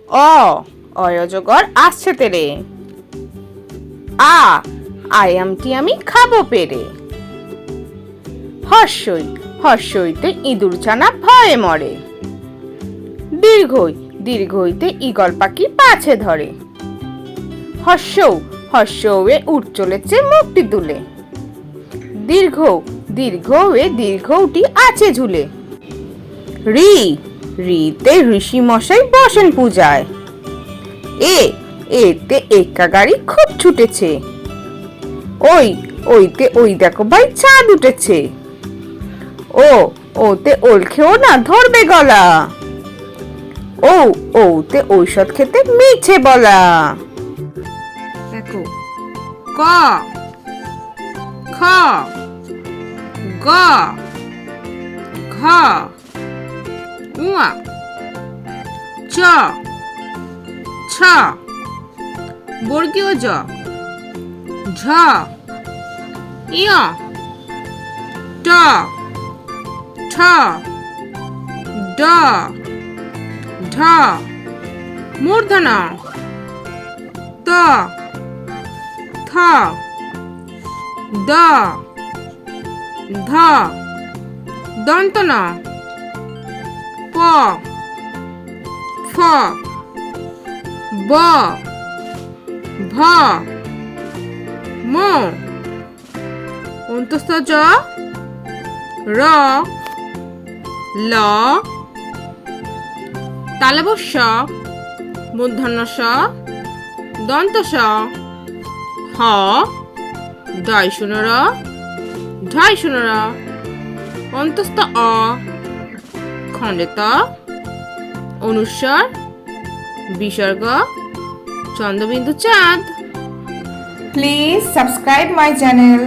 অ অয়জগর আসছে তেরে। আয়ামটি আমি খাবো পেরে। হর্ষই হর্ষইতে ইঁদুর ছানা ভয়ে মরে। দীর্ঘই দীর্ঘইতে ঈগল পাখি পাছে ধরে। হর্ষৌ হর্ষৌয়ে উঠ চলেছে মুখটি তুলে। দীর্ঘ দীর্ঘয়ে দীর্ঘটি আছে ঝুলে। রি রিতে ঋষি মশাই বসেন পূজায়। এতে একা গাড়ি খুব ছুটেছে। ওইতে ওই দেখো ভাই চাঁদ উঠেছে। ওতে ওল খেও না ধরবে গলা। ওতে ঔষধ খেতে মিছে বলা। দেখো ক খ গ ঘ উয়া চ ছ বর্গীয় জ ঝ ইয় ট ঠ ড ঢ মূর্ধন্য ত থ দ ধ দন্তন প ফ ব ভ ম অন্তস্থ জ র ল তালব্য শ মূর্ধন্য ষ দন্ত স হ দয় শূন্য র ঢয় শূন্য র অন্তস্থ অ খণ্ডেত অনুস্বার বিসর্গ চন্দ্রবিন্দু চাঁদ। Please subscribe my channel.